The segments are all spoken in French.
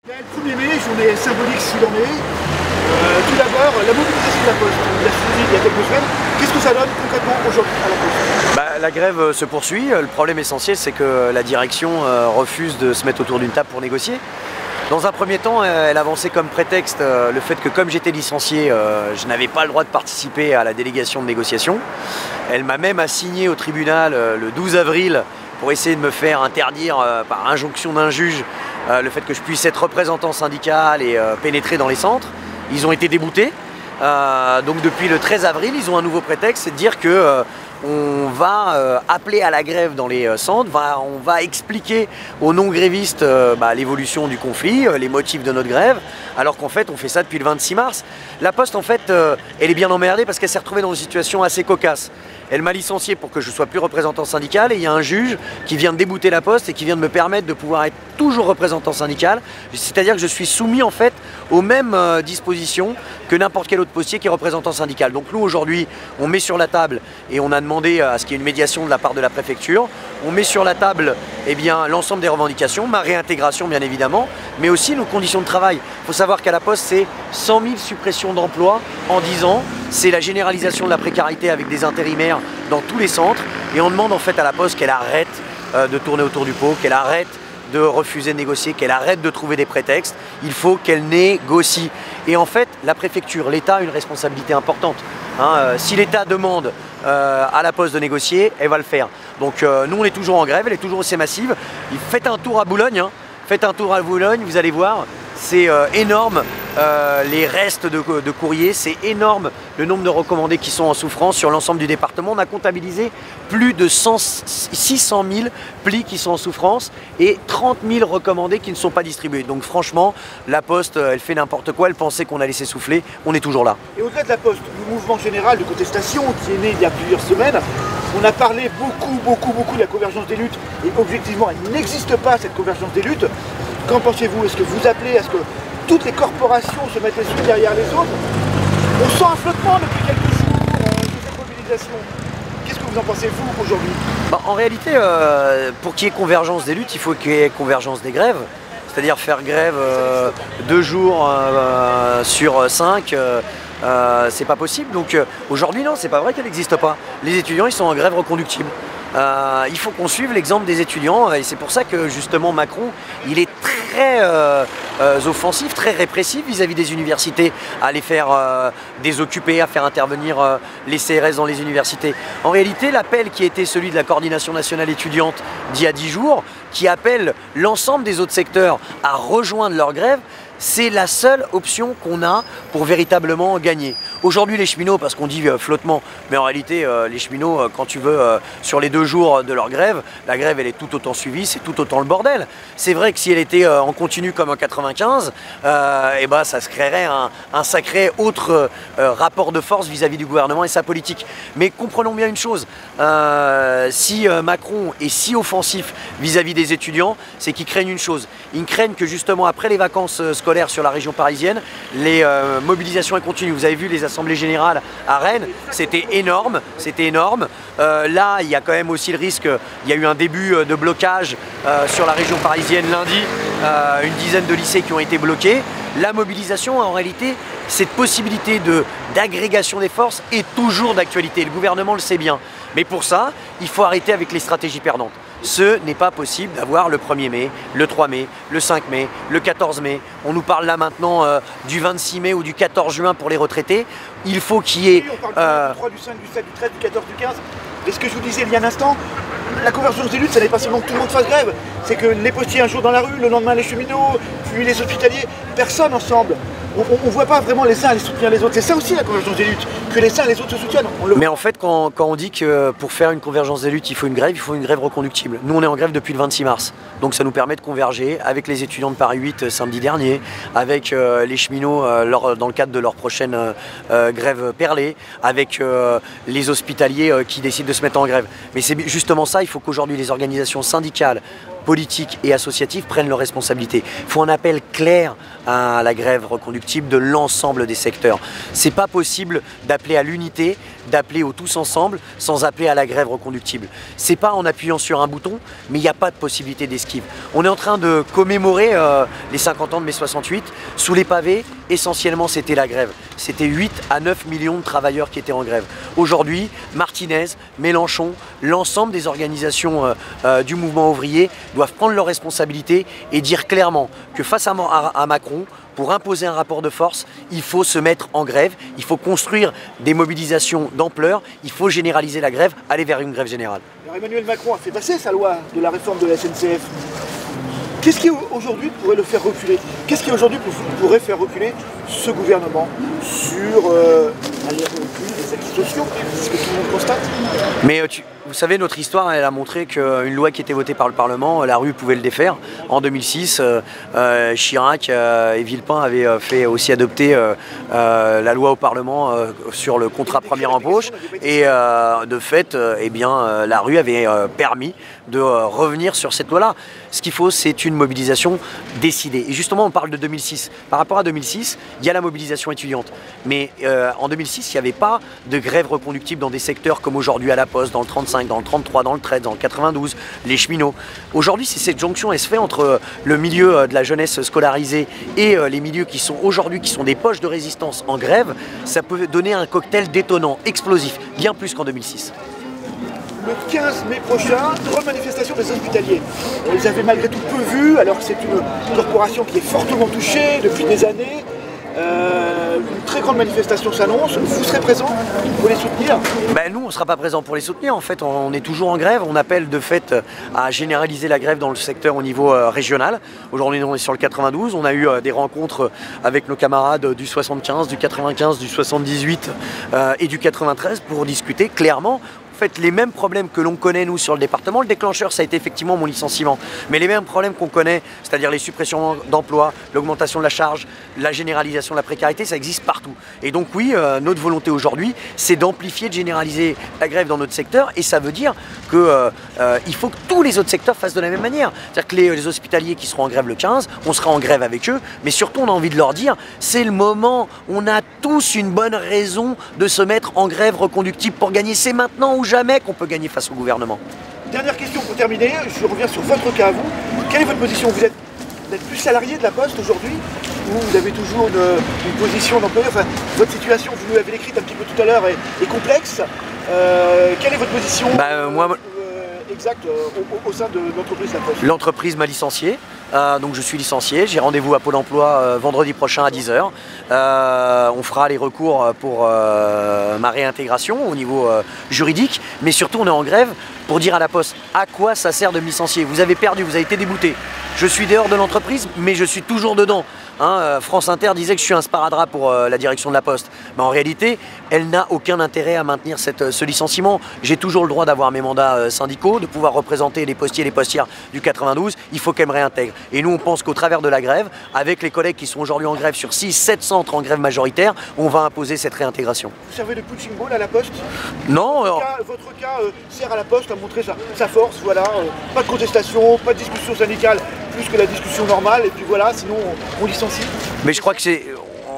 Le 1er mai, journée symbolique s'il en est. Tout d'abord, la mobilisation de la Poste, on l'a suivi il y a quelques semaines. Qu'est-ce que ça donne concrètement aujourd'hui à la Poste? La grève se poursuit. Le problème essentiel, c'est que la direction refuse de se mettre autour d'une table pour négocier. Dans un premier temps, elle avançait comme prétexte le fait que comme j'étais licencié, je n'avais pas le droit de participer à la délégation de négociation. Elle m'a même assigné au tribunal le 12 avril pour essayer de me faire interdire par injonction d'un juge le fait que je puisse être représentant syndical et pénétrer dans les centres. Ils ont été déboutés. Donc depuis le 13 avril, ils ont un nouveau prétexte, c'est de dire que on va appeler à la grève dans les centres, on va expliquer aux non-grévistes l'évolution du conflit, les motifs de notre grève, alors qu'en fait on fait ça depuis le 26 mars. La Poste en fait, elle est bien emmerdée parce qu'elle s'est retrouvée dans une situation assez cocasse. Elle m'a licencié pour que je ne sois plus représentant syndical et il y a un juge qui vient de débouter la Poste et qui vient de me permettre de pouvoir être toujours représentant syndical. C'est-à-dire que je suis soumis en fait aux mêmes dispositions que n'importe quel autre postier qui est représentant syndical. Donc nous aujourd'hui, on met sur la table et on a demandé à ce qu'il y ait une médiation de la part de la préfecture. On met sur la table l'ensemble des revendications, ma réintégration bien évidemment, mais aussi nos conditions de travail. Il faut savoir qu'à la Poste, c'est 100 000 suppressions d'emplois en 10 ans. C'est la généralisation de la précarité avec des intérimaires dans tous les centres. Et on demande en fait à la Poste qu'elle arrête de tourner autour du pot, qu'elle arrête de refuser de négocier, qu'elle arrête de trouver des prétextes. Il faut qu'elle négocie. Et en fait, la préfecture, l'État a une responsabilité importante. Si l'État demande à la Poste de négocier, elle va le faire. Donc nous, on est toujours en grève, elle est toujours assez massive. Faites un tour à Boulogne, faites un tour à Boulogne, vous allez voir, c'est énorme. Les restes de courrier, c'est énorme le nombre de recommandés qui sont en souffrance sur l'ensemble du département. On a comptabilisé plus de 600 000 plis qui sont en souffrance et 30 000 recommandés qui ne sont pas distribués. Donc franchement, la Poste, elle fait n'importe quoi, elle pensait qu'on allait s'essouffler, on est toujours là. Et au-delà de la Poste, le mouvement général de contestation qui est né il y a plusieurs semaines, on a parlé beaucoup de la convergence des luttes et objectivement, elle n'existe pas cette convergence des luttes. Qu'en pensez-vous? Est-ce que vous appelez à ce que toutes les corporations se mettent les unes derrière les autres? On sent un flottement depuis quelques jours de cette mobilisation. Qu'est-ce que vous en pensez, vous, aujourd'hui? En réalité, pour qu'il y ait convergence des luttes, il faut qu'il y ait convergence des grèves. C'est-à-dire faire grève 2 jours sur 5, c'est pas possible. Donc aujourd'hui, non, c'est pas vrai qu'elle n'existe pas. Les étudiants, ils sont en grève reconductible. Il faut qu'on suive l'exemple des étudiants et c'est pour ça que justement Macron il est très offensif, très répressif vis-à-vis des universités, à les faire désoccuper, à faire intervenir les CRS dans les universités. En réalité, l'appel qui a été celui de la coordination nationale étudiante d'il y a 10 jours, qui appelle l'ensemble des autres secteurs à rejoindre leur grève, c'est la seule option qu'on a pour véritablement gagner. Aujourd'hui les cheminots, parce qu'on dit flottement, mais en réalité les cheminots, quand tu veux, sur les 2 jours de leur grève, la grève elle est tout autant suivie, c'est tout autant le bordel. C'est vrai que si elle était en continu comme en 95, ça se créerait un sacré autre rapport de force vis-à-vis du gouvernement et sa politique. Mais comprenons bien une chose, si Macron est si offensif vis-à-vis des étudiants, c'est qu'ils craignent une chose. Ils craignent que justement après les vacances scolaires sur la région parisienne, les mobilisations continuent. Vous avez vu les assemblées générales à Rennes, c'était énorme, c'était énorme. Là, il y a quand même aussi le risque, il y a eu un début de blocage sur la région parisienne lundi, une dizaine de lycées qui ont été bloqués. La mobilisation, en réalité, cette possibilité d'agrégation des forces est toujours d'actualité. Le gouvernement le sait bien. Mais pour ça, il faut arrêter avec les stratégies perdantes. Ce n'est pas possible d'avoir le 1er mai, le 3 mai, le 5 mai, le 14 mai. On nous parle là maintenant du 26 mai ou du 14 juin pour les retraités. Il faut qu'il y ait... Oui, on parle du 3, du 5, du 7, du 13, du 14, du 15. Et ce que je vous disais il y a un instant, la convergence des luttes, ça n'est pas seulement que tout le monde fasse grève. C'est que les postiers un jour dans la rue, le lendemain les cheminots, puis les hospitaliers, personne ensemble. On ne voit pas vraiment les uns aller soutenir les autres. C'est ça aussi la convergence des luttes, que les uns et les autres se soutiennent. Mais en fait, quand on dit que pour faire une convergence des luttes, il faut une grève reconductible. Nous, on est en grève depuis le 26 mars. Donc ça nous permet de converger avec les étudiants de Paris 8 samedi dernier, avec les cheminots dans le cadre de leur prochaine grève perlée, avec les hospitaliers qui décident de se mettre en grève. Mais c'est justement ça, il faut qu'aujourd'hui les organisations syndicales, politiques et associatifs prennent leurs responsabilités. Il faut un appel clair à la grève reconductible de l'ensemble des secteurs. C'est pas possible d'appeler à l'unité, d'appeler au tous ensemble sans appeler à la grève reconductible. C'est pas en appuyant sur un bouton, mais il n'y a pas de possibilité d'esquive. On est en train de commémorer les 50 ans de mai 68. Sous les pavés, essentiellement c'était la grève. C'était 8 à 9 millions de travailleurs qui étaient en grève. Aujourd'hui, Martinez, Mélenchon, l'ensemble des organisations du mouvement ouvrier doivent prendre leurs responsabilités et dire clairement que face à Macron, pour imposer un rapport de force, il faut se mettre en grève, il faut construire des mobilisations d'ampleur, il faut généraliser la grève, aller vers une grève générale. Alors Emmanuel Macron a fait passer sa loi de la réforme de la SNCF. Qu'est-ce qui aujourd'hui pourrait le faire reculer? Qu'est-ce qui aujourd'hui pourrait faire reculer ce gouvernement sur les reculs des acquis sociaux? C'est ce que tout le monde constate. Mais vous savez, notre histoire, elle a montré qu'une loi qui était votée par le Parlement, la rue pouvait le défaire. En 2006, Chirac et Villepin avaient fait aussi adopter la loi au Parlement sur le contrat première embauche. Et de fait, eh bien, la rue avait permis de revenir sur cette loi-là. Ce qu'il faut, c'est une mobilisation décidée. Et justement, on parle de 2006. Par rapport à 2006, il y a la mobilisation étudiante. Mais en 2006, il n'y avait pas de grève reconductible dans des secteurs comme aujourd'hui à la Poste, dans le 35, dans le 33, dans le 13, dans le 92, les cheminots. Aujourd'hui, c'est cette jonction, elle se fait entre le milieu de la jeunesse scolarisée et les milieux qui sont aujourd'hui, qui sont des poches de résistance en grève. Ça peut donner un cocktail détonnant, explosif, bien plus qu'en 2006. Le 15 mai prochain, grande manifestation des hospitaliers. On les avait malgré tout peu vus, alors que c'est une corporation qui est fortement touchée depuis des années. Une très grande manifestation s'annonce. Vous serez présent pour les soutenir? Nous, on ne sera pas présent pour les soutenir. En fait, on est toujours en grève. On appelle de fait à généraliser la grève dans le secteur au niveau régional. Aujourd'hui, on est sur le 92. On a eu des rencontres avec nos camarades du 75, du 95, du 78 et du 93 pour discuter clairement. En fait, les mêmes problèmes que l'on connaît nous sur le département, le déclencheur ça a été effectivement mon licenciement, mais les mêmes problèmes qu'on connaît, c'est-à-dire les suppressions d'emplois, l'augmentation de la charge, la généralisation de la précarité, ça existe partout. Et donc oui, notre volonté aujourd'hui, c'est d'amplifier, de généraliser la grève dans notre secteur, et ça veut dire qu'il faut que tous les autres secteurs fassent de la même manière. C'est-à-dire que les hospitaliers qui seront en grève le 15, on sera en grève avec eux, mais surtout on a envie de leur dire, c'est le moment, on a tous une bonne raison de se mettre en grève reconductible pour gagner, c'est maintenant ou jamais qu'on peut gagner face au gouvernement. Dernière question pour terminer, je reviens sur votre cas à vous. Quelle est votre position? Vous êtes plus salarié de la Poste aujourd'hui ou vous avez toujours une position d'employeur? Enfin, votre situation, vous l'avez décrite un petit peu tout à l'heure, est complexe. Quelle est votre position exacte au sein de l'entreprise La Poste? L'entreprise m'a licencié, donc je suis licencié. J'ai rendez-vous à Pôle emploi vendredi prochain à 10 h. On fera les recours pour ma réintégration au niveau juridique, mais surtout on est en grève pour dire à La Poste à quoi ça sert de me licencier. Vous avez perdu, vous avez été débouté. Je suis dehors de l'entreprise, mais je suis toujours dedans. France Inter disait que je suis un sparadrap pour la direction de La Poste. Mais en réalité, elle n'a aucun intérêt à maintenir ce licenciement. J'ai toujours le droit d'avoir mes mandats syndicaux, de pouvoir représenter les postiers et les postières du 92. Il faut qu'elle me réintègre. Et nous, on pense qu'au travers de la grève, avec les collègues qui sont aujourd'hui en grève sur 6-7 centres en grève majoritaire, on va imposer cette réintégration. Vous servez de punching ball à La Poste? Non. Votre cas sert à La Poste à montrer sa force, voilà. Pas de contestation, pas de discussion syndicale, plus que la discussion normale, et puis voilà, sinon on licencie. Mais je crois que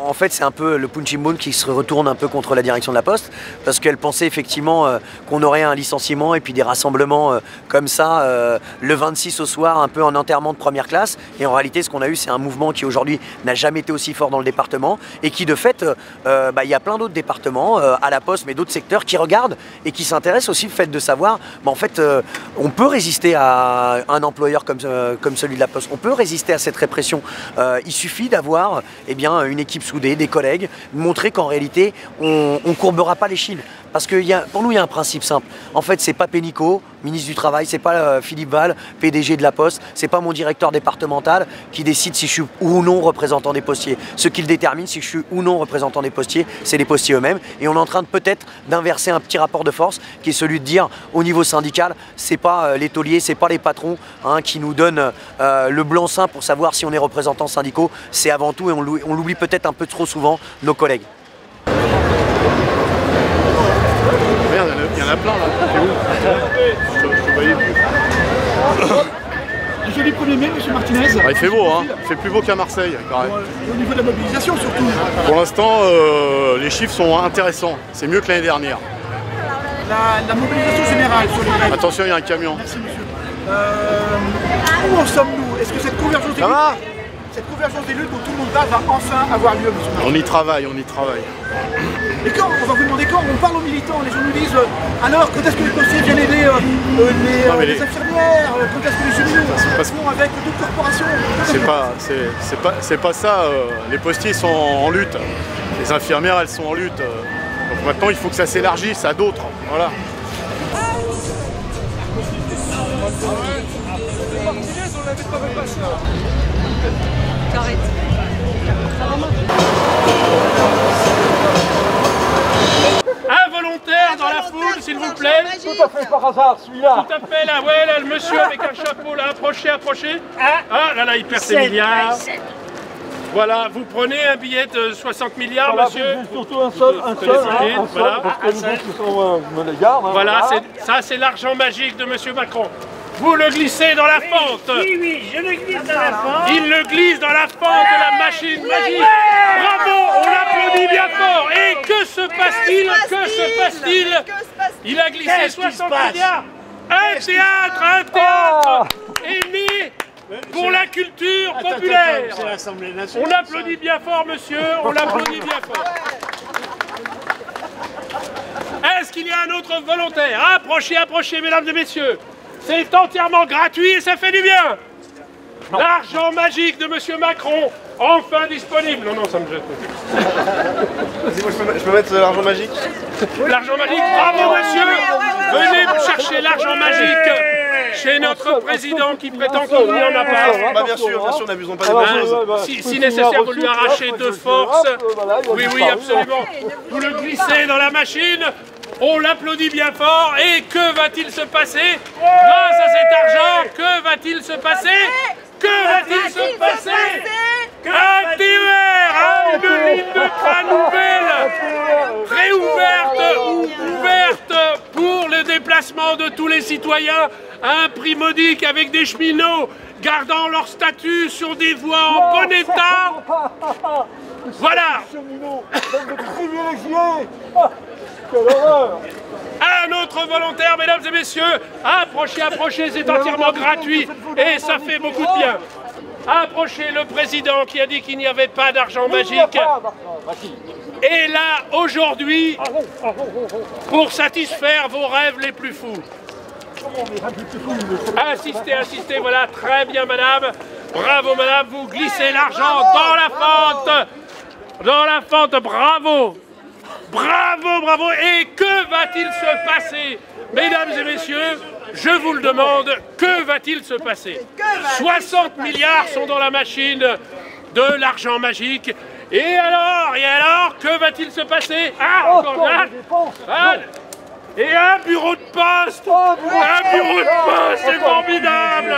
en fait, c'est un peu le punching ball qui se retourne un peu contre la direction de La Poste, parce qu'elle pensait effectivement qu'on aurait un licenciement et puis des rassemblements comme ça le 26 au soir, un peu en enterrement de première classe. Et en réalité, ce qu'on a eu, c'est un mouvement qui aujourd'hui n'a jamais été aussi fort dans le département et qui de fait, il y a plein d'autres départements à La Poste, mais d'autres secteurs qui regardent et qui s'intéressent aussi au fait de savoir, en fait, on peut résister à un employeur comme celui de La Poste, on peut résister à cette répression. Il suffit d'avoir une équipe soudée, des collègues, montrer qu'en réalité, on ne courbera pas l'échine. Parce que pour nous, il y a un principe simple. En fait, c'est pas Pénicaud, ministre du Travail, c'est pas Philippe Val, PDG de La Poste, c'est pas mon directeur départemental qui décide si je suis ou non représentant des postiers. Ce qui le détermine, si je suis ou non représentant des postiers, c'est les postiers eux-mêmes. Et on est en train de peut-être d'inverser un petit rapport de force qui est celui de dire au niveau syndical, c'est pas les tauliers, c'est pas les patrons qui nous donnent le blanc-seing pour savoir si on est représentant syndicaux. C'est avant tout, et on l'oublie peut-être un peu trop souvent, nos collègues. Merde, il y en a plein là. C'est où? Je te voyais plus. joli 1er mai, M. Martinez. Il fait beau, hein. Il fait plus beau qu'à Marseille, quand même. Au niveau de la mobilisation, surtout. Pour l'instant, les chiffres sont intéressants. C'est mieux que l'année dernière. La mobilisation générale sur les grèves. Attention, il y a un camion. Merci, monsieur. Où en sommes-nous? Est-ce que cette convergence des luttes dont tout le monde parle va enfin avoir lieu, monsieur Martinez? On y travaille, on y travaille. Et quand, on va vous demander quand, on parle aux militants, les gens nous disent alors quand est-ce que les policiers viennent aider les infirmières, quand est-ce que les cheminots vont avec d'autres corporations? C'est pas ça, les postiers sont en lutte, les infirmières elles sont en lutte, donc maintenant il faut que ça s'élargisse à d'autres, voilà. Un volontaire dans la foule, s'il vous plaît. Tout à fait par hasard, celui-là. Tout à fait, là, ouais, là, le monsieur avec un chapeau, là, approchez, approchez. Ah, là, il perd ses milliards. Voilà, vous prenez un billet de 60 milliards, Voilà, monsieur. surtout un seul, voilà. parce que nous qui sont les gars. Voilà, ça c'est l'argent magique de monsieur Macron. Vous le glissez dans la fente. Oui, je le glisse dans la fente. Il le glisse dans la fente de la machine magique. Bravo, on l'applaudit bien fort. Et que se passe-t-il? Que se passe-t-il? Il a glissé 60 milliards. Un théâtre est né pour la culture populaire. C'est l'Assemblée nationale. On applaudit bien fort, monsieur. On l'applaudit bien fort. Est-ce qu'il y a un autre volontaire? Approchez, approchez, mesdames et messieurs. C'est entièrement gratuit et ça fait du bien. L'argent magique de monsieur Macron, enfin disponible. Non, ça me jette. Je peux mettre l'argent magique? L'argent magique, bravo monsieur. Venez chercher l'argent magique chez notre président qui prétend qu'il n'y en a pas. Bah bien sûr, n'abusons pas des bonnes choses. Si nécessaire, vous lui arrachez de force. Oui, absolument. Vous le glissez dans la machine. On l'applaudit bien fort. Et que va-t-il se passer? Grâce à cet argent, que va-t-il se passer? Que va-t-il se passer? Un TER, une ligne de train nouvelle, réouverte ou ouverte pour le déplacement de tous les citoyens, à un prix modique avec des cheminots gardant leur statut sur des voies en bon état. Voilà. Un autre volontaire, mesdames et messieurs, approchez, approchez, c'est entièrement gratuit et ça fait beaucoup de bien. Approchez le président qui a dit qu'il n'y avait pas d'argent magique. Et là, aujourd'hui, pour satisfaire vos rêves les plus fous. Insistez, insistez, voilà, très bien madame. Bravo madame, vous glissez l'argent dans la fente. Dans la fente, bravo. Bravo, bravo. Et que va-t-il se passer? Mesdames et messieurs, je vous le demande, que va-t-il se passer? 60 milliards sont dans la machine de l'argent magique. Et alors, que va-t-il se passer? Ah, encore là. Et un bureau de poste. Un bureau de poste, c'est formidable.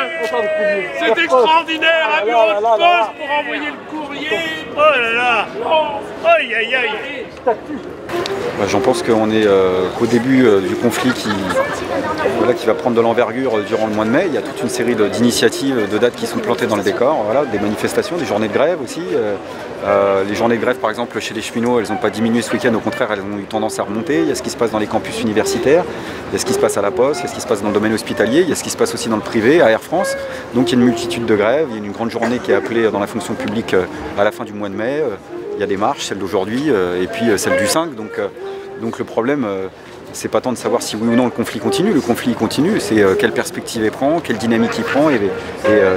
C'est extraordinaire, un bureau de poste pour envoyer le courrier. Oh là là. Aïe, aïe, aïe. J'en pense qu'on est qu'au début du conflit qui va prendre de l'envergure durant le mois de mai. Il y a toute une série d'initiatives, de dates qui sont plantées dans le décor. Voilà, des manifestations, des journées de grève aussi. Les journées de grève, par exemple, chez les cheminots, elles n'ont pas diminué ce week-end. Au contraire, elles ont eu tendance à remonter. Il y a ce qui se passe dans les campus universitaires. Il y a ce qui se passe à la Poste. Il y a ce qui se passe dans le domaine hospitalier. Il y a ce qui se passe aussi dans le privé, à Air France. Donc il y a une multitude de grèves. Il y a une grande journée qui est appelée dans la fonction publique à la fin du mois de mai. Il y a des marches, celle d'aujourd'hui et puis celle du 5. Donc le problème, c'est pas tant de savoir si oui ou non le conflit continue. Le conflit continue, c'est quelle perspective il prend, quelle dynamique il prend et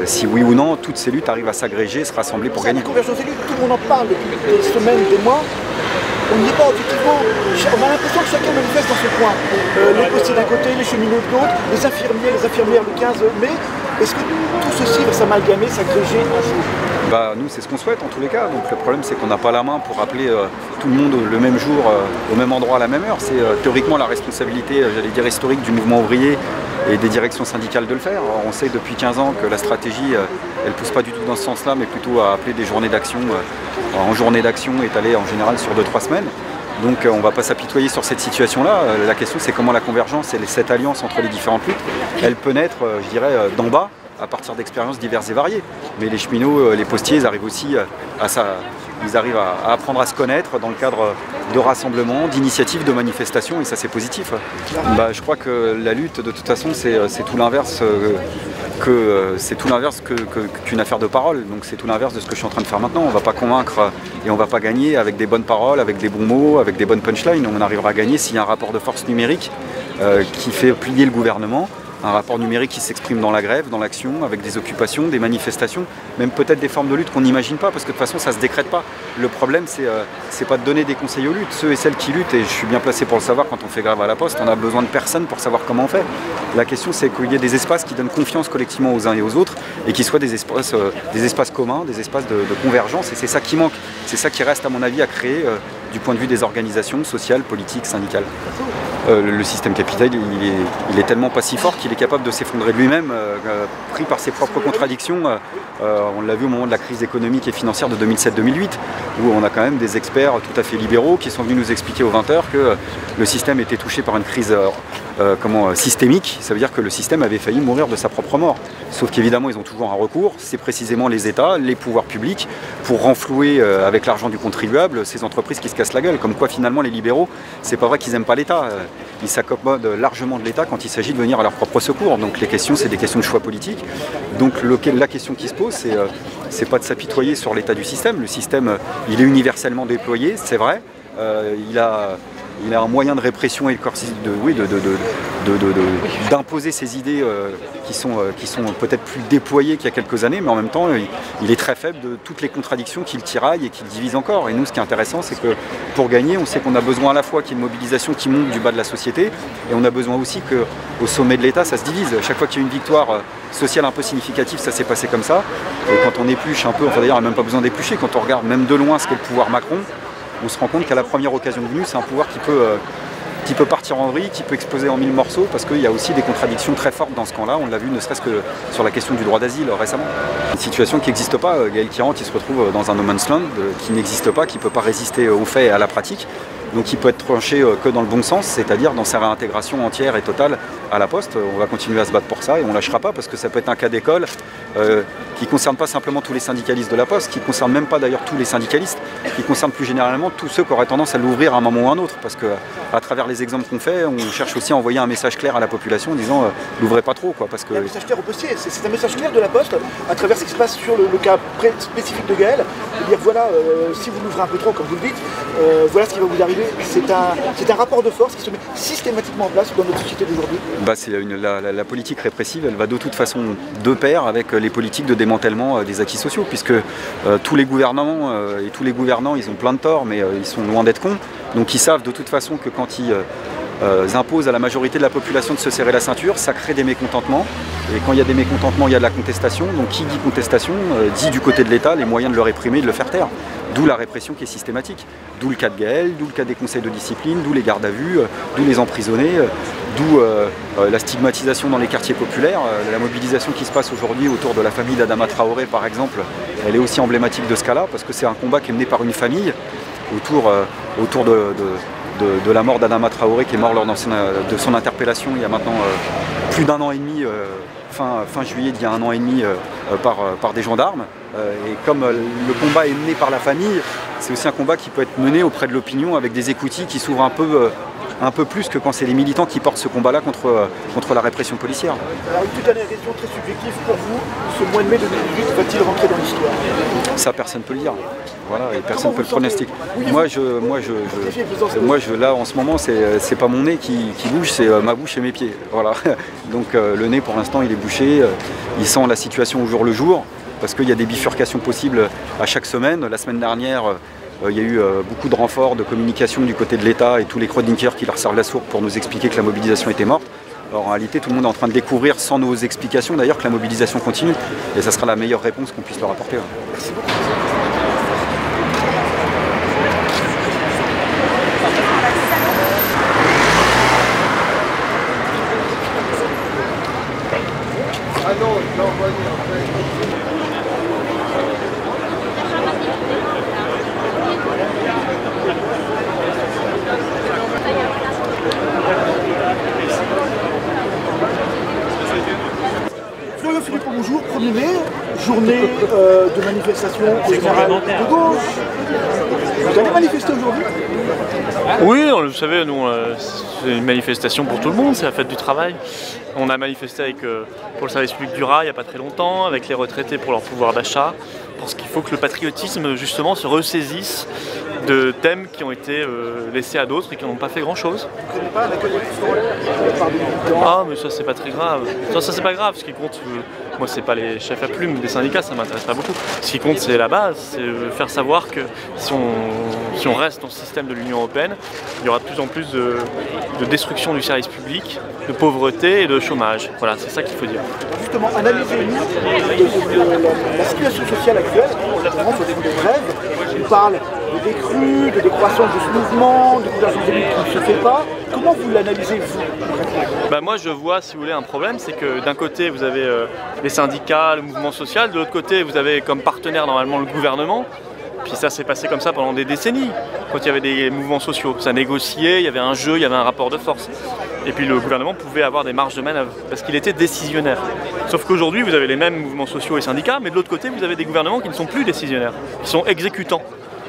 si oui ou non toutes ces luttes arrivent à s'agréger, se rassembler pour gagner. La convergence des luttes, tout le monde en parle depuis des semaines, des mois. On n'y est pas objectivement. On a l'impression que chacun manifeste dans son coin. Les postiers d'un côté, les cheminots de l'autre, les infirmiers, les infirmières le 15 mai. Est-ce que tout ceci va s'amalgamer, s'agréger un jour? Nous, c'est ce qu'on souhaite en tous les cas. Donc le problème, c'est qu'on n'a pas la main pour appeler tout le monde le même jour, au même endroit, à la même heure. C'est théoriquement la responsabilité, j'allais dire historique, du mouvement ouvrier et des directions syndicales de le faire. On sait depuis 15 ans que la stratégie, elle ne pousse pas du tout dans ce sens-là, mais plutôt à appeler des journées d'action en journée d'action étalée en général sur 2-3 semaines. Donc on ne va pas s'apitoyer sur cette situation-là. La question, c'est comment la convergence et cette alliance entre les différentes luttes, elle peut naître, je dirais, d'en bas à partir d'expériences diverses et variées. Mais les cheminots, les postiers, ils arrivent aussi ils arrivent à apprendre à se connaître dans le cadre de rassemblements, d'initiatives, de manifestations, et ça c'est positif. Je crois que la lutte, de toute façon, c'est tout l'inverse qu'une affaire de parole. Donc c'est tout l'inverse de ce que je suis en train de faire maintenant. On ne va pas convaincre et on ne va pas gagner avec des bonnes paroles, avec des bons mots, avec des bonnes punchlines. On arrivera à gagner s'il y a un rapport de force numérique qui fait plier le gouvernement. Un rapport numérique qui s'exprime dans la grève, dans l'action, avec des occupations, des manifestations, même peut-être des formes de lutte qu'on n'imagine pas, parce que de toute façon ça ne se décrète pas. Le problème c'est pas de donner des conseils aux luttes. Ceux et celles qui luttent, et je suis bien placé pour le savoir quand on fait grève à la Poste, on a besoin de personne pour savoir comment on fait. La question c'est qu'il y ait des espaces qui donnent confiance collectivement aux uns et aux autres, et qui soient des espaces communs, des espaces de convergence, et c'est ça qui manque. C'est ça qui reste à mon avis à créer du point de vue des organisations sociales, politiques, syndicales. Le système capitaliste, il est tellement pas si fort qu'il est capable de s'effondrer de lui-même, pris par ses propres contradictions. On l'a vu au moment de la crise économique et financière de 2007-2008, où on a quand même des experts tout à fait libéraux qui sont venus nous expliquer aux 20h que le système était touché par une crise systémique. Ça veut dire que le système avait failli mourir de sa propre mort. Sauf qu'évidemment, ils ont toujours un recours. C'est précisément les États, les pouvoirs publics, pour renflouer avec l'argent du contribuable ces entreprises qui se cassent la gueule. Comme quoi, finalement, les libéraux, c'est pas vrai qu'ils n'aiment pas l'État. Ils s'accommodent largement de l'État quand il s'agit de venir à leur propre secours. Donc les questions, c'est des questions de choix politiques. Donc la question qui se pose, c'est pas de s'apitoyer sur l'état du système. Le système, il est universellement déployé, c'est vrai. Il a un moyen de répression et d'imposer ses idées qui sont peut-être plus déployées qu'il y a quelques années, mais en même temps, il est très faible de toutes les contradictions qu'il tiraille et qu'il divise encore. Et nous, ce qui est intéressant, c'est que pour gagner, on sait qu'on a besoin à la fois qu'il y ait une mobilisation qui monte du bas de la société, et on a besoin aussi qu'au sommet de l'État, ça se divise. Chaque fois qu'il y a une victoire sociale un peu significative, ça s'est passé comme ça. Et quand on épluche un peu, enfin d'ailleurs, on n'a même pas besoin d'éplucher, quand on regarde même de loin ce qu'est le pouvoir Macron, on se rend compte qu'à la première occasion venue, c'est un pouvoir qui peut partir en vrille, qui peut exploser en 1000 morceaux, parce qu'il y a aussi des contradictions très fortes dans ce camp-là. On l'a vu ne serait-ce que sur la question du droit d'asile récemment. Une situation qui n'existe pas. Gaël Kiran qui se retrouve dans un no man's land qui n'existe pas, qui ne peut pas résister aux faits et à la pratique. Donc il peut être tranché que dans le bon sens, c'est-à-dire dans sa réintégration entière et totale à la Poste. On va continuer à se battre pour ça et on ne lâchera pas, parce que ça peut être un cas d'école qui ne concerne pas simplement tous les syndicalistes de la Poste, qui ne concerne même pas d'ailleurs tous les syndicalistes, qui concerne plus généralement tous ceux qui auraient tendance à l'ouvrir à un moment ou à un autre, parce qu'à travers les exemples qu'on fait, on cherche aussi à envoyer un message clair à la population en disant l'ouvrez pas trop, quoi, parce que... Un message clair au postier, c'est un message clair de la Poste à travers ce qui se passe sur le cas spécifique de Gaël, de dire voilà, si vous l'ouvrez un peu trop comme vous le dites, voilà ce qui va vous arriver. C'est un rapport de force qui se met systématiquement en place dans notre société d'aujourd'hui. La politique répressive, elle va de toute façon de pair avec les politiques de démantèlement des acquis sociaux, puisque tous les gouvernements et tous les gouvernants, ils ont plein de torts, mais ils sont loin d'être cons. Donc ils savent de toute façon que quand ils imposent à la majorité de la population de se serrer la ceinture, ça crée des mécontentements. Et quand il y a des mécontentements, il y a de la contestation. Donc qui dit contestation dit du côté de l'État les moyens de le réprimer et de le faire taire. D'où la répression qui est systématique. D'où le cas de Gaël, d'où le cas des conseils de discipline, d'où les gardes à vue, d'où les emprisonnés, d'où la stigmatisation dans les quartiers populaires. La mobilisation qui se passe aujourd'hui autour de la famille d'Adama Traoré, par exemple, elle est aussi emblématique de ce cas-là, parce que c'est un combat qui est mené par une famille autour de la mort d'Adama Traoré, qui est mort lors de son interpellation il y a maintenant plus d'un an et demi, fin juillet d'il y a un an et demi, par des gendarmes. Et comme le combat est mené par la famille, c'est aussi un combat qui peut être mené auprès de l'opinion avec des écoutilles qui s'ouvrent un peu plus que quand c'est les militants qui portent ce combat-là contre la répression policière. Alors une toute dernière question très subjective pour vous, ce mois de mai 2018 va-t-il rentrer dans l'histoire? Ça, personne ne peut le dire. Voilà, et personne ne peut le pronostiquer. Moi, là, en ce moment, c'est pas mon nez qui bouge, c'est ma bouche et mes pieds. Voilà. Donc le nez, pour l'instant, il est bouché. Il sent la situation au jour le jour, parce qu'il y a des bifurcations possibles à chaque semaine. La semaine dernière, il y a eu beaucoup de renforts de communication du côté de l'État et tous les chroniqueurs qui leur servent la sourde pour nous expliquer que la mobilisation était morte. Alors en réalité, tout le monde est en train de découvrir, sans nos explications d'ailleurs, que la mobilisation continue. Et ça sera la meilleure réponse qu'on puisse leur apporter. Merci beaucoup. Florian Philippon, bonjour. journée de manifestation générale de gauche. Vous allez manifester aujourd'hui? Oui, vous savez, nous, c'est une manifestation pour tout le monde, c'est la fête du travail. On a manifesté pour le service public du rail il n'y a pas très longtemps, avec les retraités pour leur pouvoir d'achat, parce qu'il faut que le patriotisme, justement, se ressaisisse de thèmes qui ont été laissés à d'autres et qui n'ont pas fait grand-chose. Ah, mais ça, c'est pas très grave. Ça c'est pas grave. Ce qui compte, moi, c'est pas les chefs à plumes des syndicats, ça m'intéresse pas beaucoup. Ce qui compte, c'est la base, c'est faire savoir que si on reste dans ce système de l'Union européenne, il y aura de plus en plus de destruction du service public, de pauvreté et de chômage. Voilà, c'est ça qu'il faut dire. Justement, analysez-nous la situation sociale actuelle, notamment sur des grèves. On parle de décrue, de décroissance de ce mouvement, de convergence des luttes qui ne se fait pas. Comment vous l'analysez, vous? Moi, je vois, si vous voulez, un problème, c'est que d'un côté, vous avez les syndicats, le mouvement social, de l'autre côté, vous avez comme partenaire normalement le gouvernement. Puis ça s'est passé comme ça pendant des décennies, quand il y avait des mouvements sociaux. Ça négociait, il y avait un jeu, il y avait un rapport de force. Et puis le gouvernement pouvait avoir des marges de manœuvre, parce qu'il était décisionnaire. Sauf qu'aujourd'hui, vous avez les mêmes mouvements sociaux et syndicats, mais de l'autre côté, vous avez des gouvernements qui ne sont plus décisionnaires, qui sont exécutants,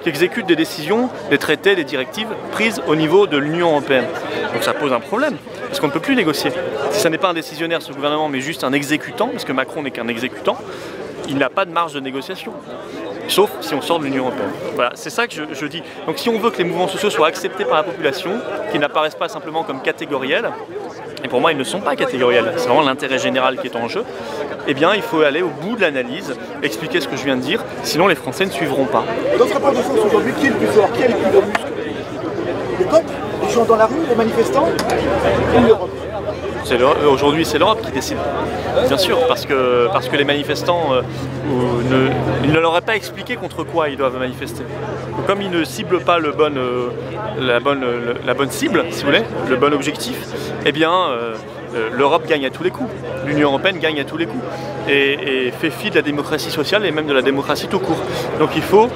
qui exécutent des décisions, des traités, des directives prises au niveau de l'Union européenne. Donc ça pose un problème, parce qu'on ne peut plus négocier. Si ça n'est pas un décisionnaire, ce gouvernement, mais juste un exécutant, parce que Macron n'est qu'un exécutant, il n'a pas de marge de négociation. Sauf si on sort de l'Union européenne. Voilà, c'est ça que je dis. Donc si on veut que les mouvements sociaux soient acceptés par la population, qu'ils n'apparaissent pas simplement comme catégoriels, et pour moi ils ne sont pas catégoriels, c'est vraiment l'intérêt général qui est en jeu, eh bien il faut aller au bout de l'analyse, expliquer ce que je viens de dire, sinon les Français ne suivront pas. Dans ce rapport de force aujourd'hui, qui est le plus fort? Qui a les plus gros muscles? Le peuple? Les gens dans la rue, les manifestants? Ou l'Europe? Aujourd'hui, c'est l'Europe qui décide, bien sûr, parce que les manifestants ils ne leur auraient pas expliqué contre quoi ils doivent manifester. Donc, comme ils ne ciblent pas la bonne cible, si vous voulez, le bon objectif, eh bien, l'Europe gagne à tous les coups, l'Union européenne gagne à tous les coups, et fait fi de la démocratie sociale et même de la démocratie tout court. Donc il faut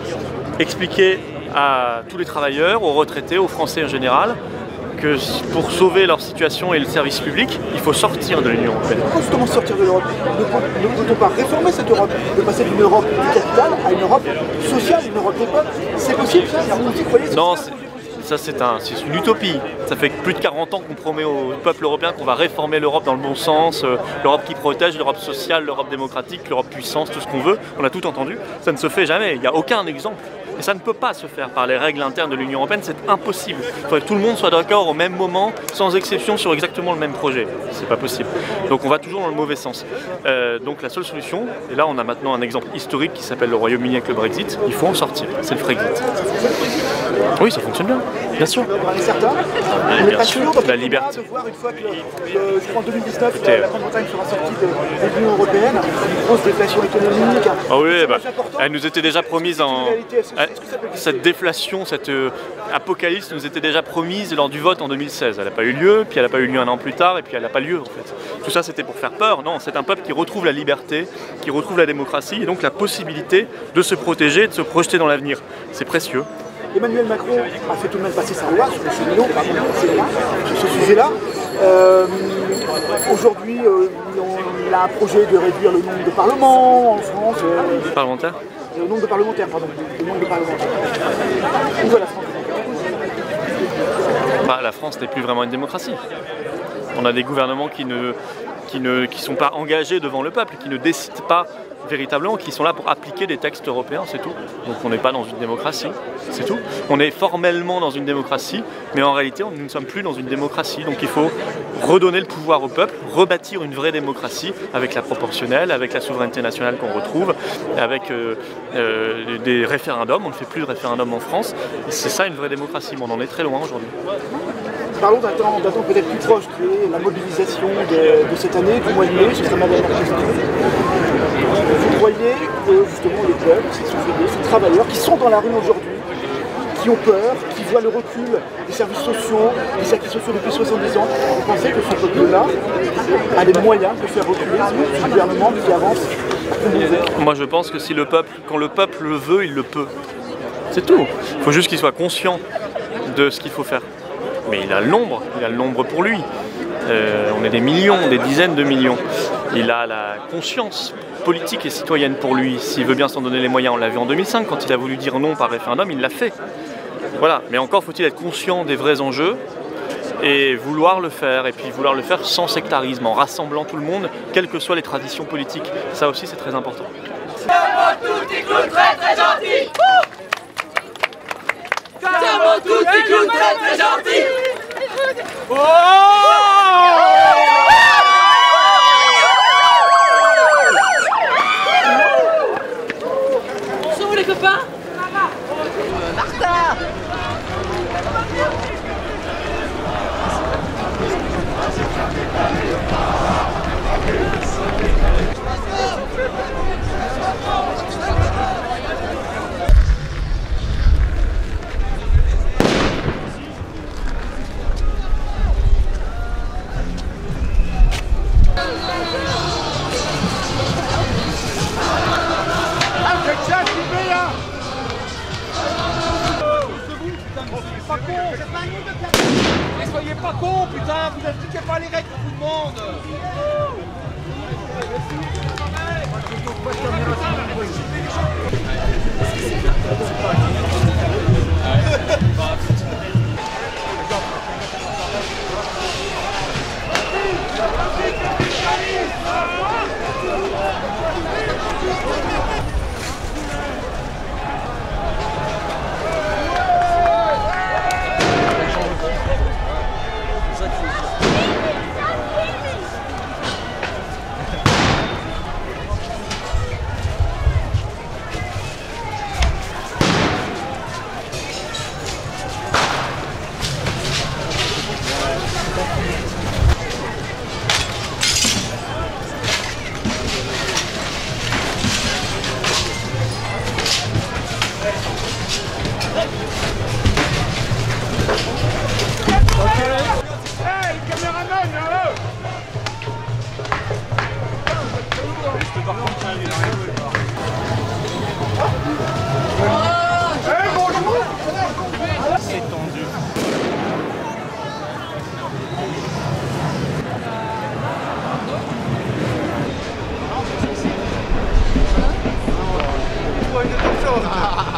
expliquer à tous les travailleurs, aux retraités, aux Français en général, que pour sauver leur situation et le service public, il faut sortir de l'Union européenne. Pourquoi justement sortir de l'Europe? Ne peut-on pas réformer cette Europe? De passer d'une Europe du capital à une Europe sociale, une Europe des peuples? C'est possible ça? Vous y croyez? Non, ça c'est une utopie. Ça fait plus de 40 ans qu'on promet au peuple européen qu'on va réformer l'Europe dans le bon sens, l'Europe qui protège, l'Europe sociale, l'Europe démocratique, l'Europe puissance, tout ce qu'on veut. On a tout entendu. Ça ne se fait jamais. Il n'y a aucun exemple. Et ça ne peut pas se faire par les règles internes de l'Union européenne, c'est impossible. Il faudrait que tout le monde soit d'accord au même moment, sans exception, sur exactement le même projet. C'est pas possible. Donc on va toujours dans le mauvais sens. Donc la seule solution, et là on a maintenant un exemple historique qui s'appelle le Royaume-Uni avec le Brexit, il faut en sortir, c'est le Frexit. Oui, ça fonctionne bien sûr. Bien sûr, la liberté. De voir une fois que, je crois en 2019, la Grande-Bretagne sera sortie de l'Union européenne, une grosse déflation économique. Ah oui, elle nous était déjà promise cette déflation, cette apocalypse nous était déjà promise lors du vote en 2016. Elle n'a pas eu lieu, puis elle n'a pas eu lieu un an plus tard, et puis elle n'a pas lieu en fait. Tout ça c'était pour faire peur. Non, c'est un peuple qui retrouve la liberté, qui retrouve la démocratie, et donc la possibilité de se protéger, de se projeter dans l'avenir. C'est précieux. Emmanuel Macron a fait tout de même passer sa loi sur le cheminot, sur ce sujet-là. Aujourd'hui, il a un projet de réduire le nombre de parlements en France. Parlementaire? Le nombre de parlementaires, pardon. Le nombre de parlementaires. Où va la France? La France n'est plus vraiment une démocratie. On a des gouvernements qui sont pas engagés devant le peuple, qui ne décident pas véritablement, qui sont là pour appliquer des textes européens, c'est tout. Donc on n'est pas dans une démocratie, c'est tout. On est formellement dans une démocratie, mais en réalité nous ne sommes plus dans une démocratie. Donc il faut redonner le pouvoir au peuple, rebâtir une vraie démocratie avec la proportionnelle, avec la souveraineté nationale qu'on retrouve, avec des référendums. On ne fait plus de référendums en France. C'est ça une vraie démocratie, mais on en est très loin aujourd'hui. Parlons d'un temps peut-être plus proche, qui est la mobilisation de cette année, du mois de mai, ce sera ma dernière question. Vous croyez que justement les peuples, ces ouvriers, ces travailleurs qui sont dans la rue aujourd'hui, qui ont peur, qui voient le recul des services sociaux, des acquis sociaux depuis 70 ans, vous pensez que ce peuple-là a les moyens de faire reculer ce gouvernement qui avance? Moi je pense que quand le peuple le veut, il le peut. C'est tout. Il faut juste qu'il soit conscient de ce qu'il faut faire. Mais il a le nombre pour lui. On est des millions, des dizaines de millions. Il a la conscience politique et citoyenne pour lui, s'il veut bien s'en donner les moyens. On l'a vu en 2005, quand il a voulu dire non par référendum, il l'a fait. Voilà, mais encore faut-il être conscient des vrais enjeux et vouloir le faire, et puis vouloir le faire sans sectarisme, en rassemblant tout le monde, quelles que soient les traditions politiques. Ça aussi, c'est très important. Tutti clowns très très gentils. Siamo tutti clowns très très gentils. Bonjour les copains. Martha. Soyez pas cons, putain, vous n'appliquez pas les règles que vous demande.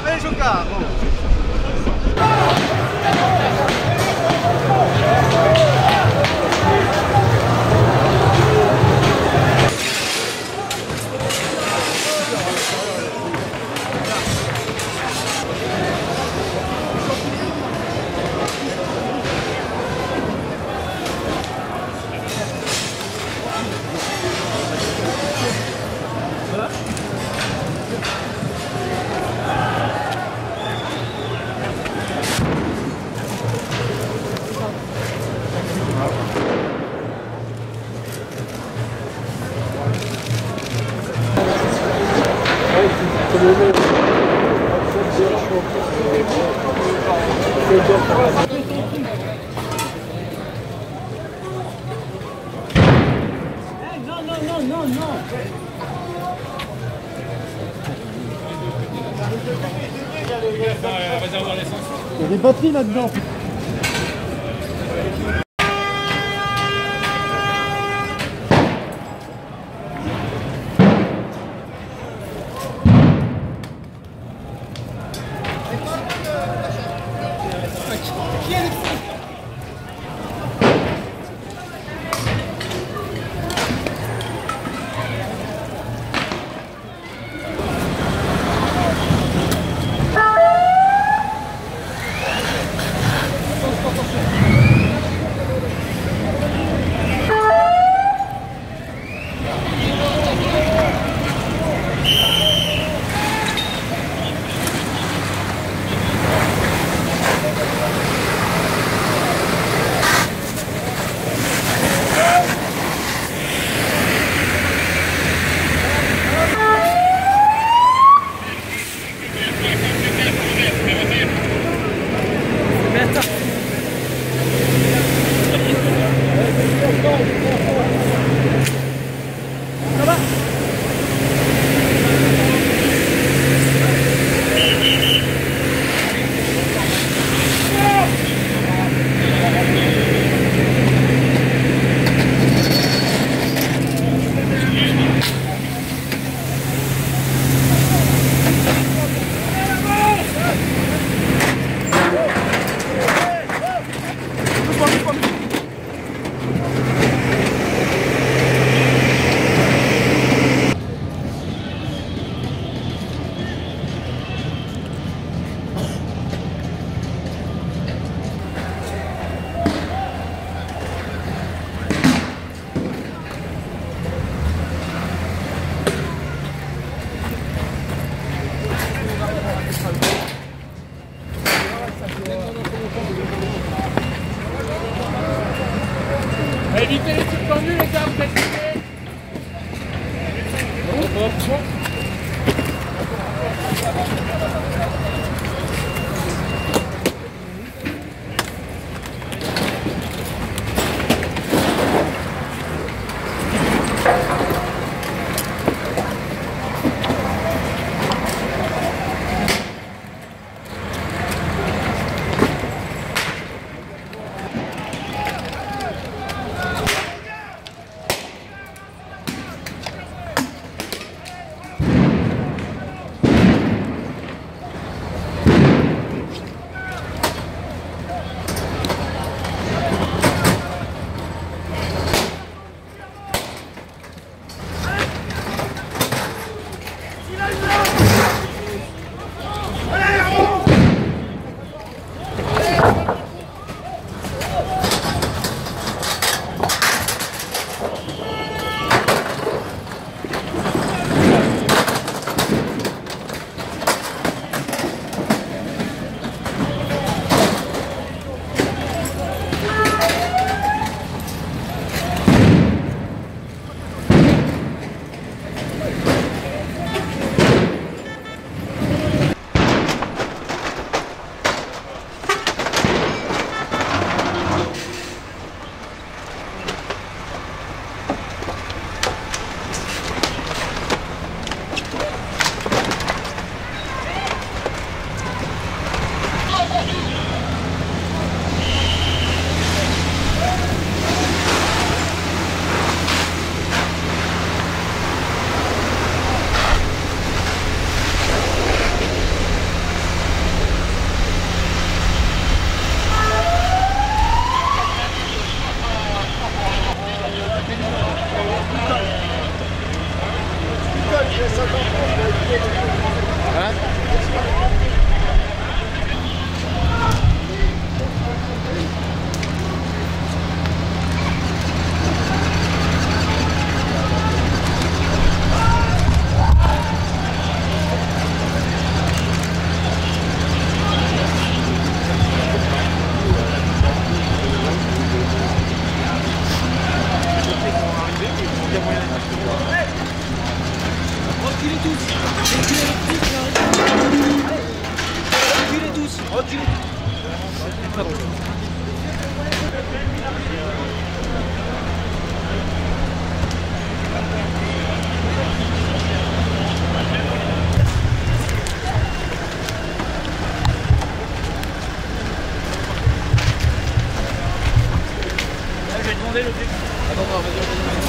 Allez, Joca. Il y a des batteries là-dedans. très dangereux. Je vais demander l'objectif. Attends,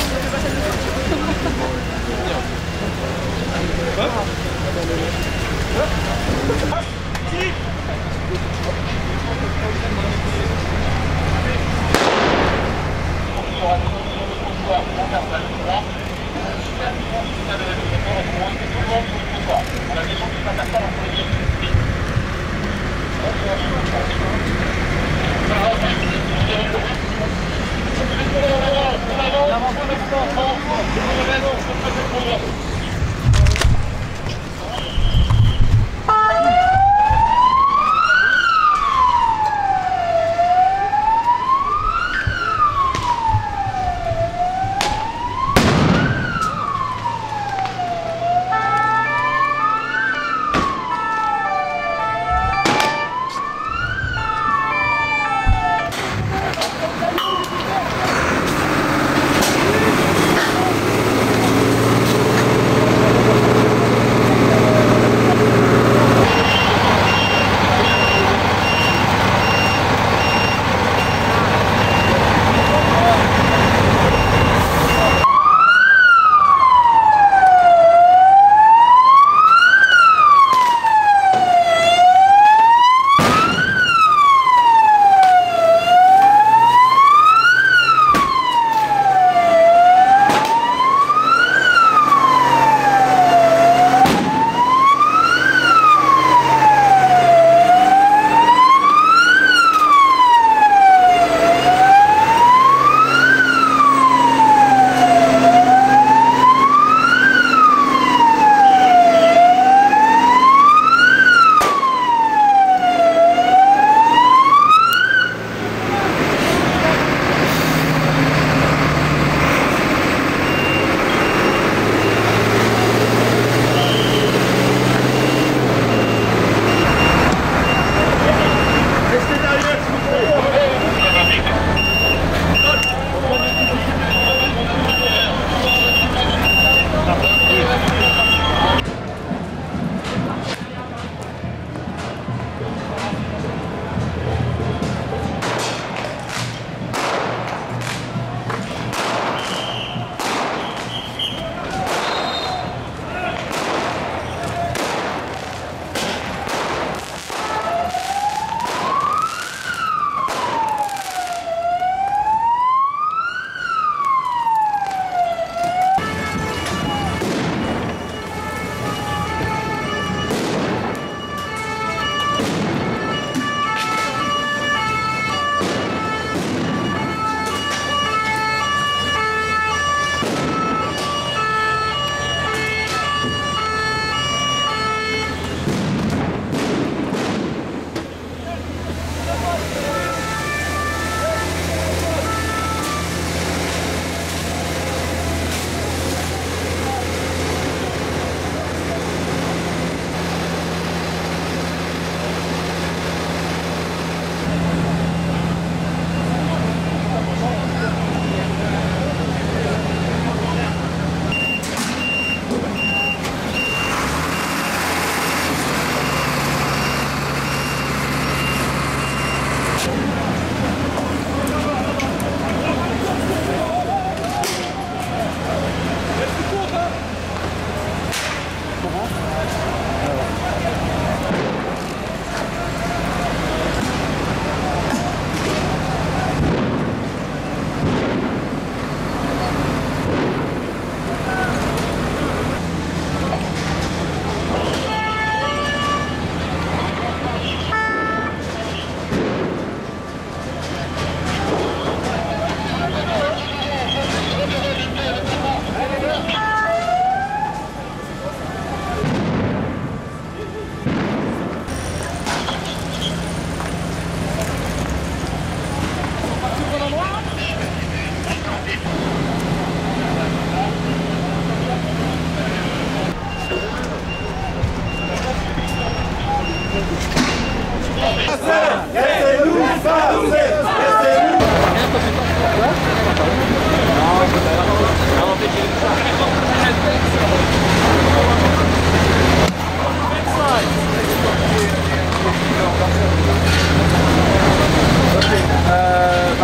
Laissez-nous Bah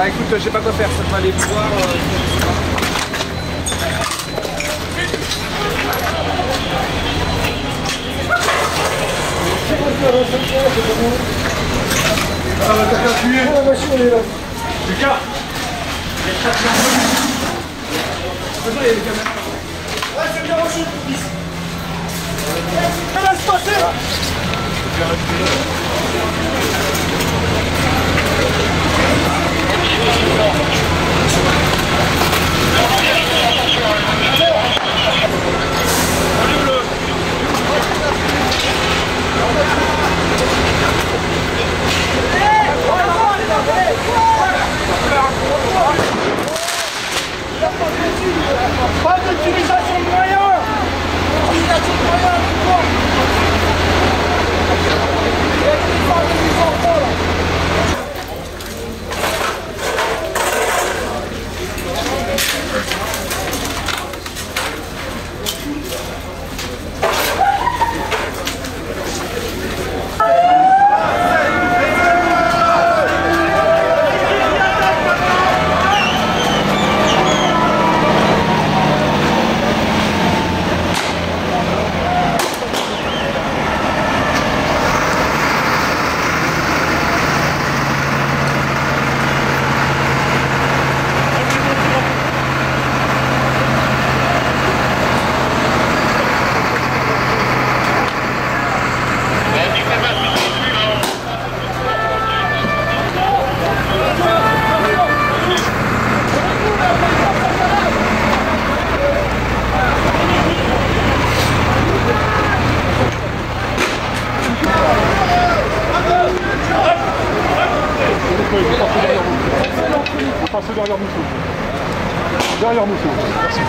écoute, je sais pas quoi faire, ça va aller voir. Ah bah t'as qu'à appuyer. La machine elle est là. Lucas. Il y a les caméras. Ouais, c'est bien reçu, police. Ça va se passer. Pas d'utilisation de moyens. Utilisation de moyens, Passez derrière Mousseau. Derrière Mousseau. Merci.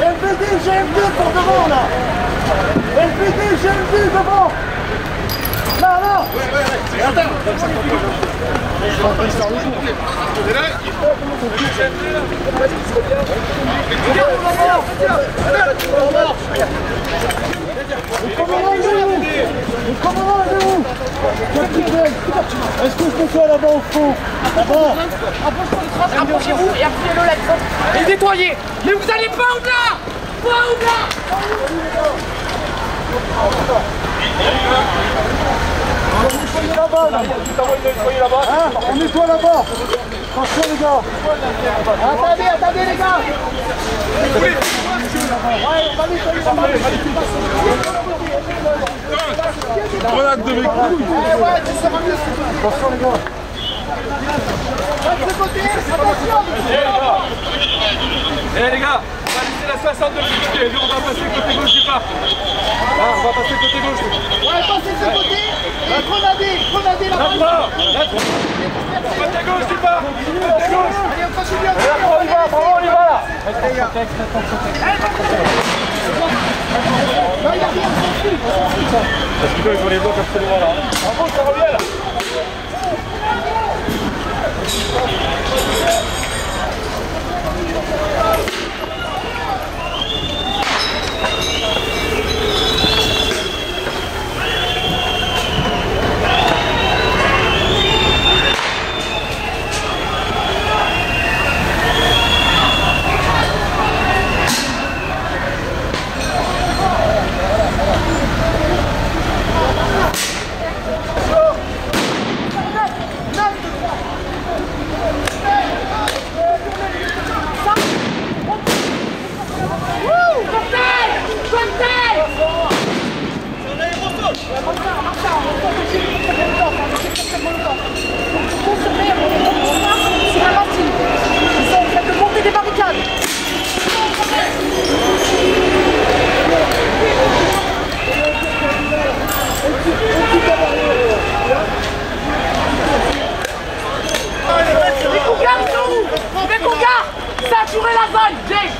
LBD, GMD pour devant là. LBD, GMD devant. Là, là. Attends. Est-ce que je peux faire là-bas au fond? Là-bas. Approchez-vous et appuyez-le là-dedans. Et nettoyez. Mais vous allez pas au-delà. Pas au-delà. On nettoie là-bas, là. Hein, on nettoie là-bas. Attention les gars. Attendez les gars. Ouais, on va nettoyer là-bas. Grenade de mes couilles. Ouais, ça va mieux. Attention les gars. De ce côté, attention. Eh les gars, on va laisser la 62 de côté, et nous on va passer côté gauche du parc. Là, on va passer côté gauche. Ouais, passez de ce côté. Grenadez là-bas. Côté gauche du parc. Côté gauche. Allez, on continue. On y va là. Parce qu'ils veulent les blocs absolument là. Bravo, ça revient là. Saturez la zone, Jake.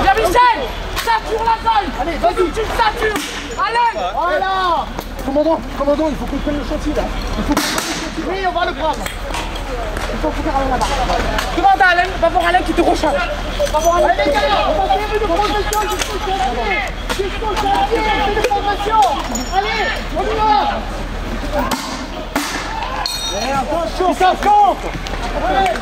Bien Michel, sature la zone. Allez, vas-y, tu satures. Allez. Voilà. Commandant, il faut qu'on prenne le chantier là. Oui, on va le prendre. Il faut faire là-bas. Demande à Alain, va voir Alain qui te recharge. Va voir Alain. Allez les gars, on va faire une progression jusqu'au chantier. Jusqu'au chantier, on fait une progression. Allez, on y va. Et attention, ça compte. Allez.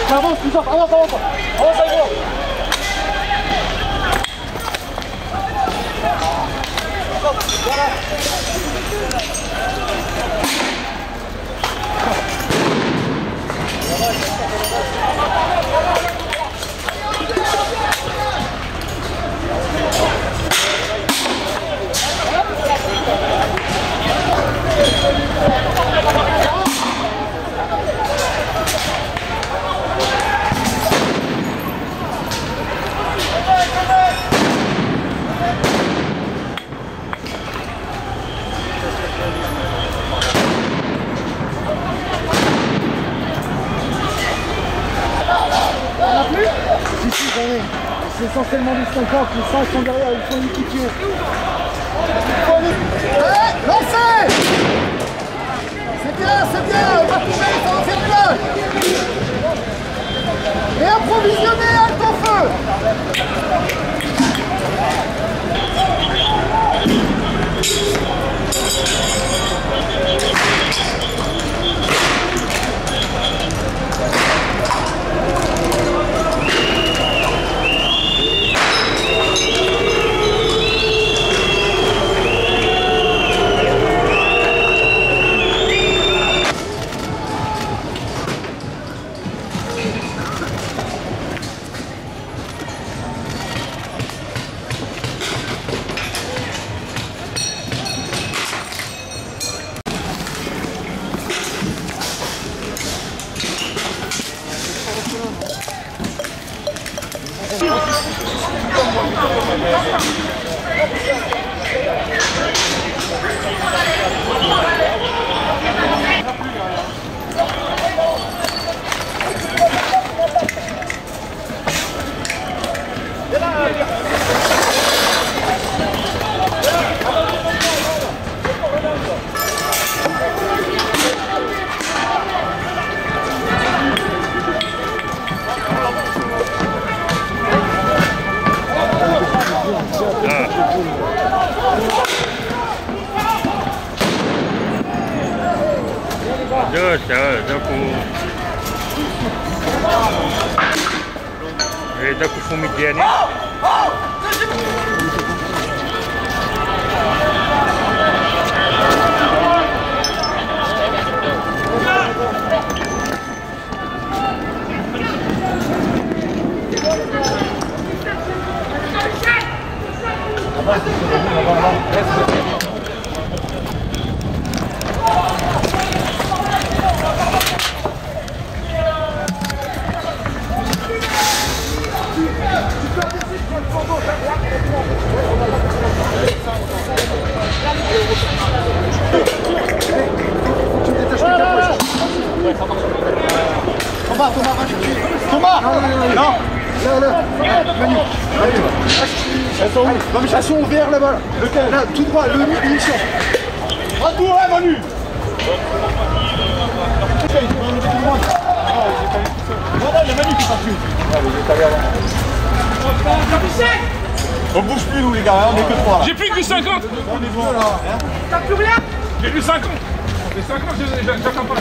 Avance, Christophe, avance. Avance, Alvaro. dernier. C'est essentiellement des 50, les 5 sont derrière, ils sont équipiers. Allez, lancez! C'est bien, on va toucher, ça va faire plein! Et approvisionnez, halte au feu! Da kufumigiani. Thomas, non. Manu. Elles sont ouvertes là-bas. Lequel? Là, tout droit, le munition. À tout, ouais, Manu. Voilà, il y a Manu qui est parti. On bouge plus nous les gars, on est que 3 là. J'ai plus que 50. On est bon là. T'as plus rien? J'ai plus 50. Les 50, j'attends pas.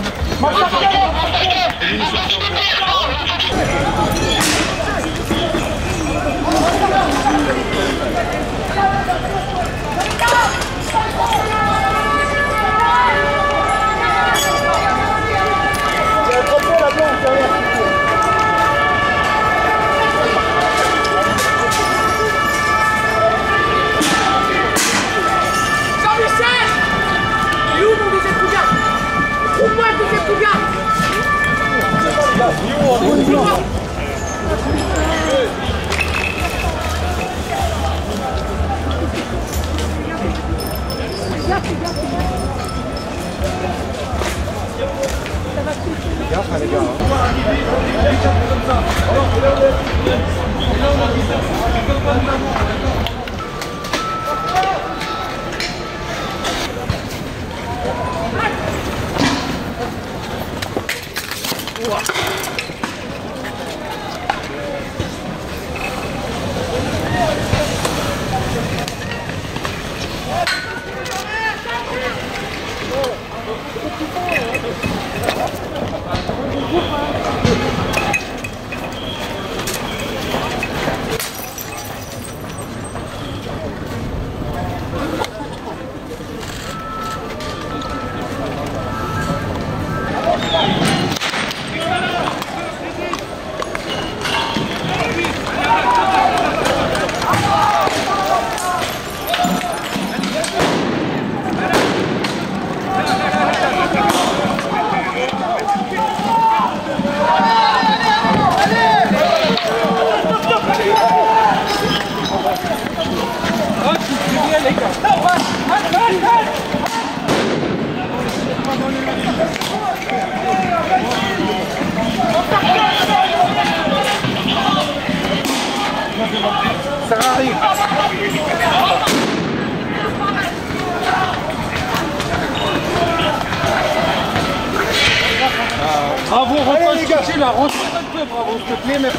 Bravo, reconstituez la rentrée un peu, bravo, s'il te plaît. Mais...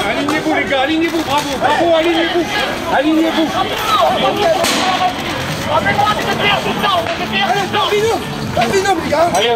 alignez-vous les gars, alignez-vous, bravo, bravo, alignez-vous. Alignez-vous. Allez, les gars. Allez.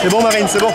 C'est bon Marine, c'est bon.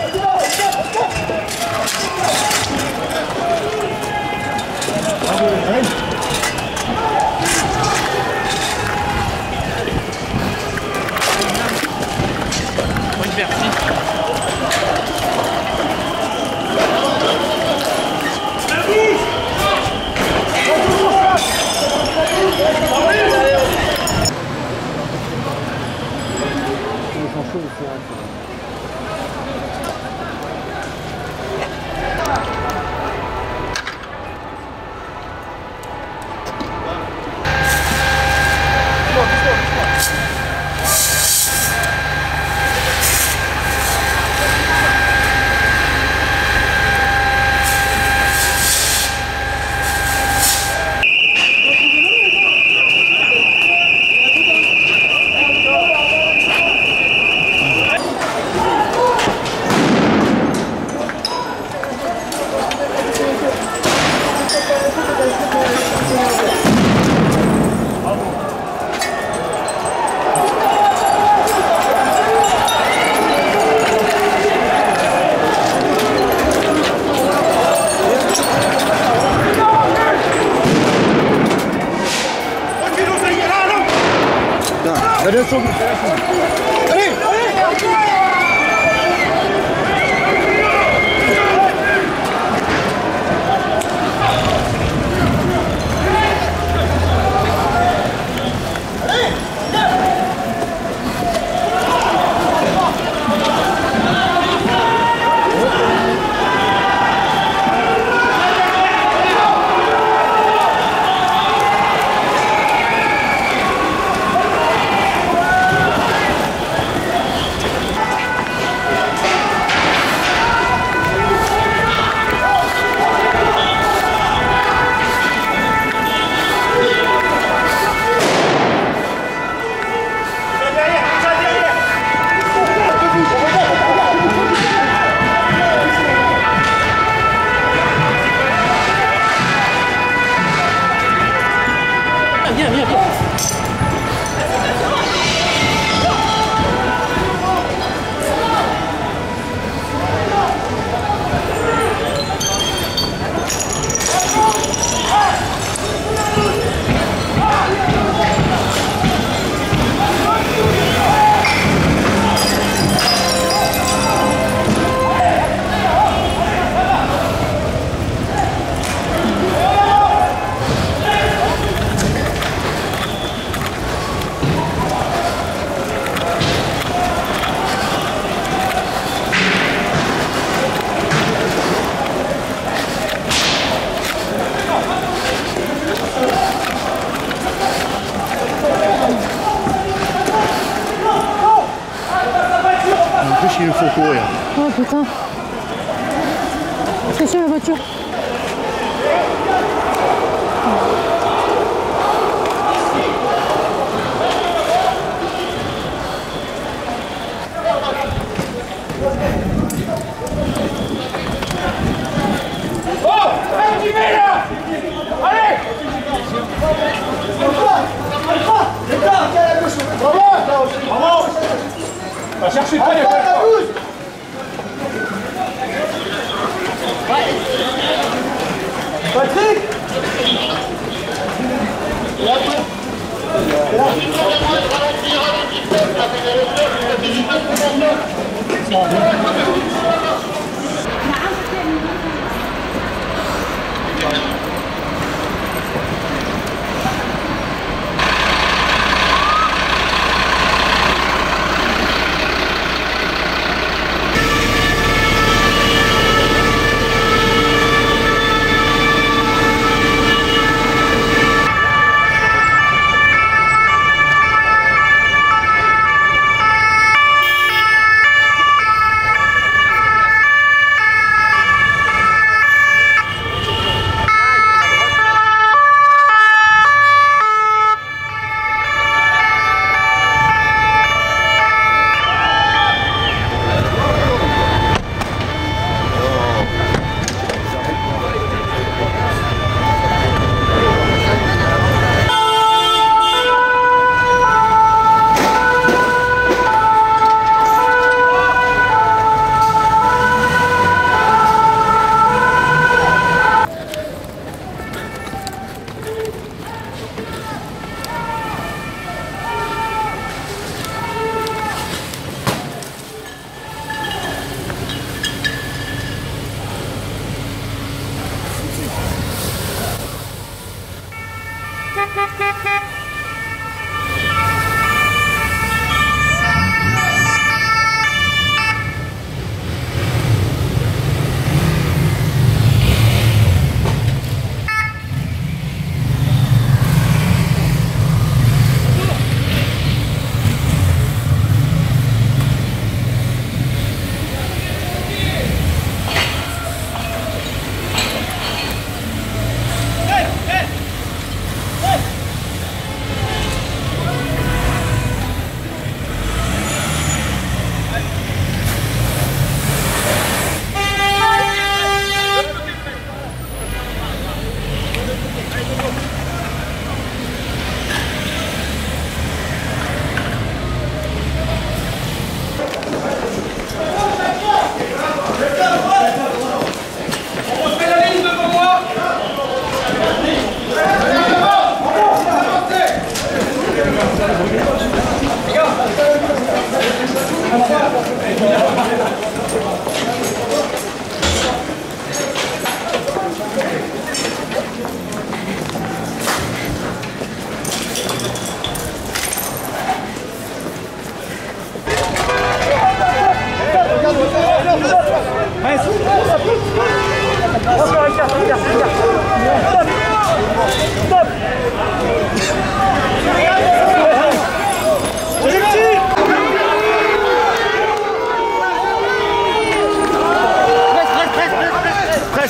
qu'il nous faut courir. Oh putain. Attention la voiture. Va chercher pas les Patrick.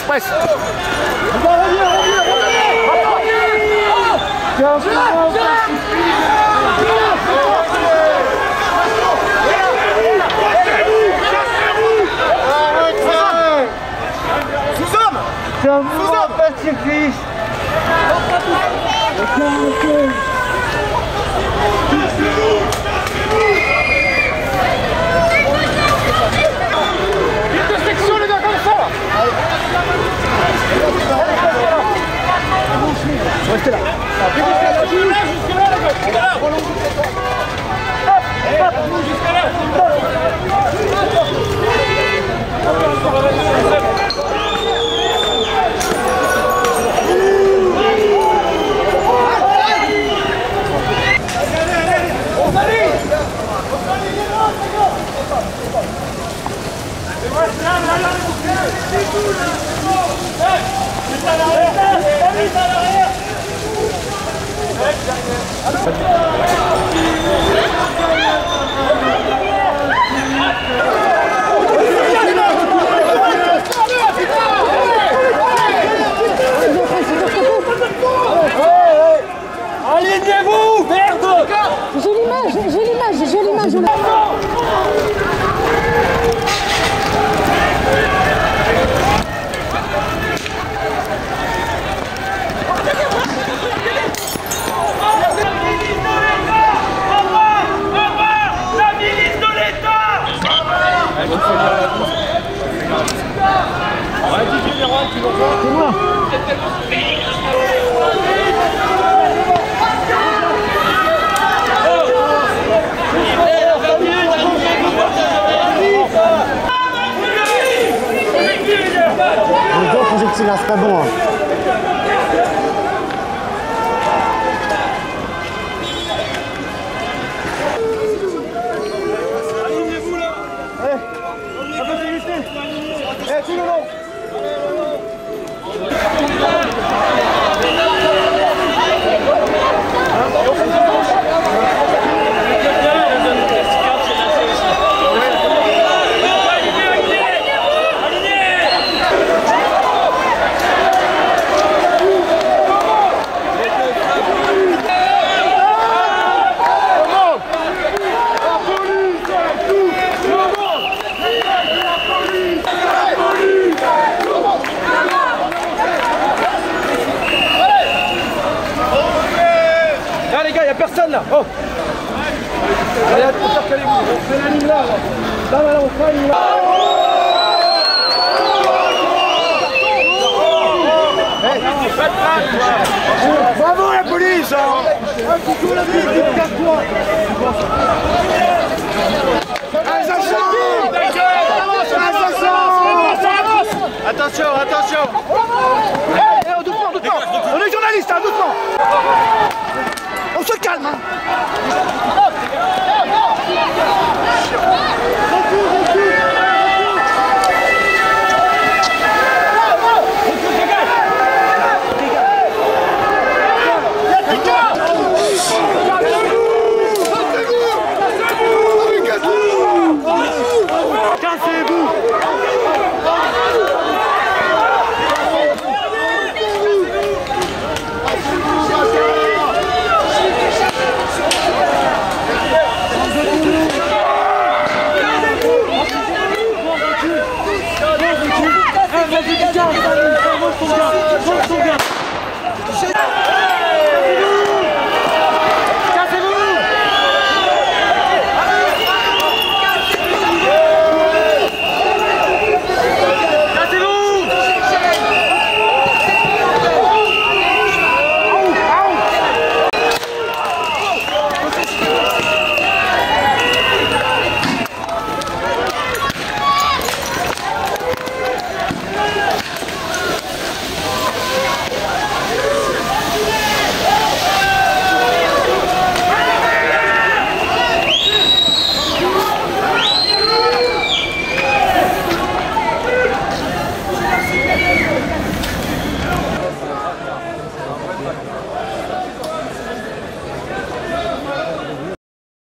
Presse. Sous-homme. C'est un mouvement pacifiste. Section les gars comme ça. Restez là. Allez, C'est là, c'est pas bon. Hein. Allez, un peu de unité. Eh, tout le long. Personne là. Oh. Allez, calez-vous. On fait la ligne là. Là, on fait la ligne là. Bravo la police hein. Attention, attention. Doucement, doucement. On est journaliste, hein, doucement. On se calme hein.